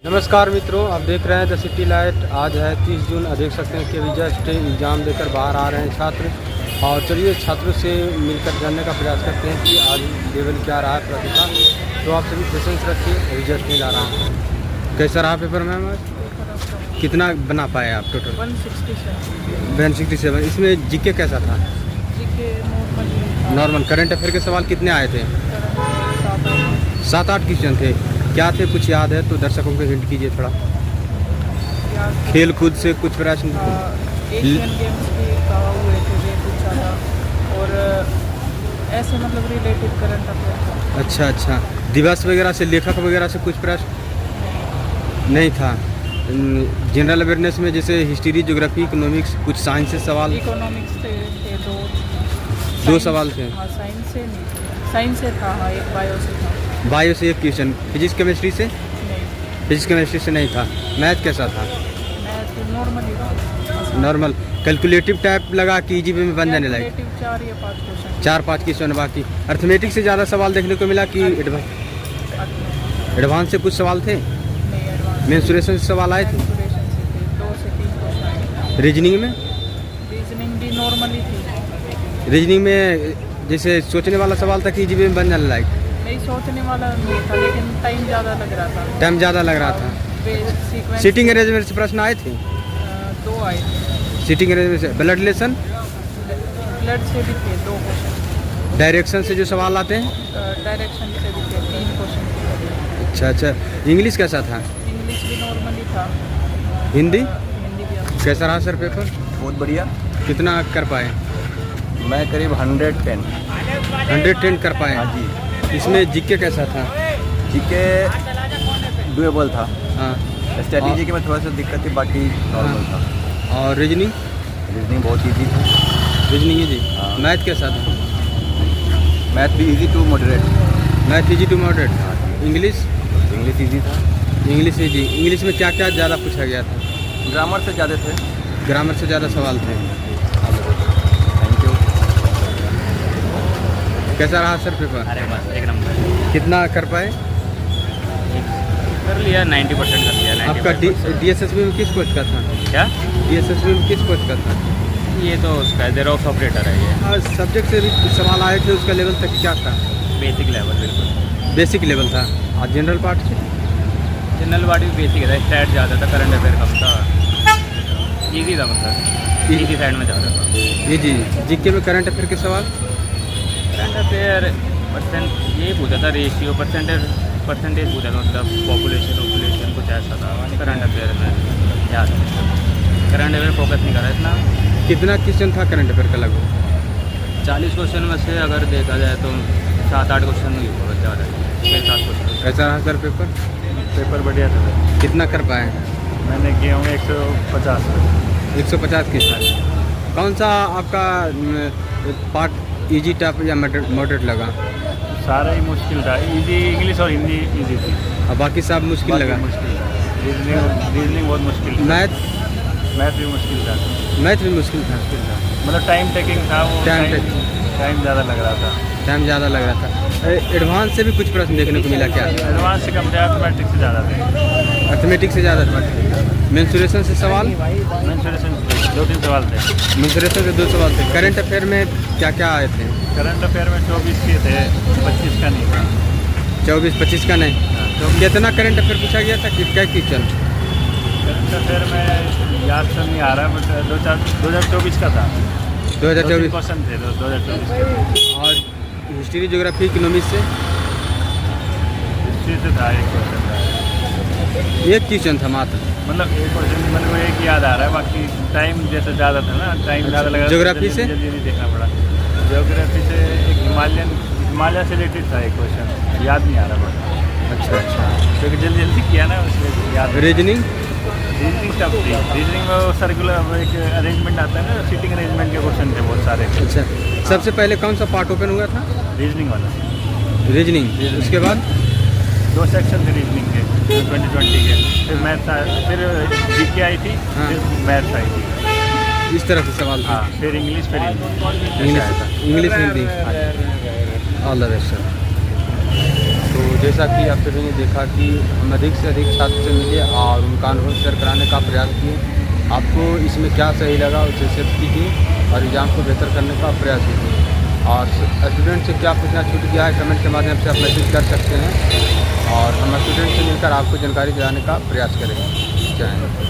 नमस्कार मित्रों, आप देख रहे हैं द सिटी लाइट। आज है 30 जून। देख सकते हैं कि अभी जस्ट एग्ज़ाम देकर बाहर आ रहे हैं छात्र। और चलिए छात्रों से मिलकर जानने का प्रयास करते हैं कि आज लेवल क्या रहा है प्रतिभा। तो आप सभी पेशेंस रखिए, अभी जस्ट मिल आ रहा हूँ। कैसा रहा पेपर मैम? आज कितना बना पाए आप टोटल? 167। इसमें जीके कैसा था? GK normal. करंट अफेयर के सवाल कितने आए थे? 7-8 क्वेश्चन थे। क्या थे, कुछ याद है तो दर्शकों को हिंट कीजिए थोड़ा। खेल कूद से कुछ प्रश्न? एशियन गेम्स भी कहा हुए थे वे कुछ ज़्यादा, और ऐसे मतलब रिलेटेड करंट अफेयर। अच्छा, दिवस वगैरह से, लेखक वगैरह से कुछ प्रश्न नहीं था। जनरल अवेयरनेस में जैसे हिस्ट्री, ज्योग्राफी, इकोनॉमिक्स, कुछ साइंस से सवाल? इकोनॉमिक्स थे दो सवाल थे। हाँ, साइंस से नहीं, साइंस से था। हाँ, एक बायो से था। बायो से एक क्वेश्चन। फिजिक्स केमिस्ट्री से? नहीं। फिजिक्स केमिस्ट्री से नहीं था। मैथ कैसा था? मैथ नॉर्मल ही था। नॉर्मल। कैलकुलेटिव टाइप लगा कि इजी में बन जाने लगे? 4 या 5 क्वेश्चन। 4-5 क्वेश्चन बाकी। अर्थमेटिक से ज़्यादा सवाल देखने को मिला कि एडवांस से कुछ सवाल थे? नहीं, एडवांस। मेंसुरेशन से सवाल आए थे? 2 से 3 क्वेश्चन। रीजनिंग में? रीजनिंग भी नॉर्मली थी। रीजनिंग में जैसे सोचने वाला सवाल था कि इजी में बन जाने लायक? नहीं, सोचने वाला नहीं था, लेकिन टाइम ज़्यादा लग रहा था। टाइम ज़्यादा लग रहा था। सीक्वेंस सीटिंग अरेंजमेंट से प्रश्न आए थे? 2 आए थे। सीटिंग अरेंजमेंट से। Blood relation? ब्लड से भी थे 2 क्वेश्चन। डायरेक्शन से जो सवाल आते हैं? डायरेक्शन से भी थे 3 क्वेश्चन। अच्छा। इंग्लिश कैसा था? इंग्लिश भी नॉर्मली था। हिंदी? हिंदी भी अच्छा। कैसा रहा सर पेपर? बहुत बढ़िया। कितना कर पाए? मैं करीब 110 कर पाए? हाँ जी। इसमें जीके कैसा था? जीके डुएबल था। हाँ। स्ट्रेटेजी के में थोड़ा सा दिक्कत थी, बाकी नॉर्मल था। और रीजनिंग? रीजनिंग बहुत इजी था। Reasoning easy. हाँ। मैथ कैसा था? मैथ भी easy to moderate. Math easy to moderate. English? English easy था। English easy. इंग्लिश में क्या क्या ज़्यादा पूछा गया था? ग्रामर से ज़्यादा थे। ग्रामर से ज़्यादा सवाल थे। Thank you. कैसा रहा सर पेपर? अरे बस एक नंबर। कितना कर पाए? कर लिया 90% कर लिया। 90%। आपका DSSB में किस पोस्ट का था? क्या? DSSB में किस पोस्ट का था? ये तो उसका जेरोक्स ऑपरेटर है ये। हाँ, सब्जेक्ट से भी सवाल आए थे। उसका लेवल तक क्या था? बेसिक लेवल बिल्कुल। बेसिक लेवल था। और जनरल पार्ट से? जनरल बॉडी भी बेसिक था। स्टैट ज़्यादा था, करंट अफेयर कम था। ईजी था, मतलब ईजी साइड में ज़्यादा था। जी जी। जीके में करंट अफेयर के सवाल? करंट अफेयर ये पूछा था, रेशियो परसेंटेज पूछा था, मतलब पॉपुलेशन कुछ ऐसा था करंट अफेयर में। याद है, करंट अफेयर फोकस नहीं करा इतना। कितना क्वेश्चन था करंट अफेयर का लगभग? 40 क्वेश्चन में से अगर देखा जाए तो 7-8 क्वेश्चन ही होगा ज़्यादा, 6-7 क्वेश्चन। कैसा रहा सर पेपर? पेपर बढ़िया था। कितना कर पाए? मैंने किए होंगे 150। 150 क्वेश्चन। कौन सा आपका पार्ट इजी, टफ या मॉडरेट लगा? सारा ही मुश्किल था। इजी इंग्लिश और हिंदी इजी थी। और बाकी सब मुश्किल लगा? मुश्किल। रीजनिंग बहुत मुश्किल। मैथ? मैथ भी मुश्किल था। मैथ भी मुश्किल था। मतलब टाइम टेकिंग था वो। टाइम ज़्यादा लग रहा था। टाइम ज़्यादा लग रहा था। एडवांस से भी कुछ प्रश्न देखने को मिला क्या? एडवांस से कम थे, अर्थमेटिक्स से ज़्यादा थे। अर्थमेटिक से ज़्यादा था। मेंसुरेशन से सवाल? मेंसुरेशन 2-3 सवाल थे। मेंसुरेशन से 2 सवाल थे। करंट अफेयर में क्या क्या आए थे? करंट अफेयर में 24 के थे, 25 का नहीं था। 24-25 का नहीं? तो कितना करंट अफेयर पूछा गया था? क्या क्वेश्चन? करंट अफेयर में याद तो नहीं आ रहा, बट 2024 का था। 2024 क्वेश्चन थे 2024 के। और हिस्ट्री, ज्योग्राफी, इकोनॉमिक्स से? हिस्ट्री से था एक क्वेश्चन था। एक क्वेश्चन था मात्र? मतलब एक क्वेश्चन मतलब वो एक याद आ रहा है, बाकी टाइम जैसे ज़्यादा था ना, टाइम ज़्यादा लगा। ज्योग्राफी से? जल्दी नहीं देखना पड़ा। ज्योग्राफी से एक हिमालय से रिलेटेड था एक क्वेश्चन, याद नहीं आ रहा बट। अच्छा। क्योंकि जल्दी किया ना, उसमें याद। रीजनिंग? रीजनिंग टफ थी। रीजनिंग में वो सर्कुलर एक अरेंजमेंट आता है ना, सीटिंग अरेंजमेंट के क्वेश्चन थे बहुत सारे। अच्छा। सबसे पहले कौन सा पार्ट ओपन हुआ था? रीजनिंग वाला। रीजनिंग। उसके बाद 2 सेक्शन थे रीजनिंग के 2020 के। फिर मैथ, फिर जीके आई थी। हाँ। फिर मैथ्स आई थी। इस तरह से सवाल था? हाँ, फिर इंग्लिश, फिर Hindi. English Hindi. All the best sir. तो तो जैसा कि आप सभी ने देखा कि हम अधिक से अधिक छात्र से मिले और उनका अनुभव शेयर कराने का प्रयास किए। आपको इसमें क्या सही लगा उसे एक्सेप्ट कीजिए और एग्ज़ाम को बेहतर करने का प्रयास कीजिए। और स्टूडेंट से क्या पूछना छूट गया है कमेंट के माध्यम से आप मैसेज कर सकते हैं और हम स्टूडेंट से मिलकर आपको जानकारी दिलाने का प्रयास करेंगे। जय हिंद।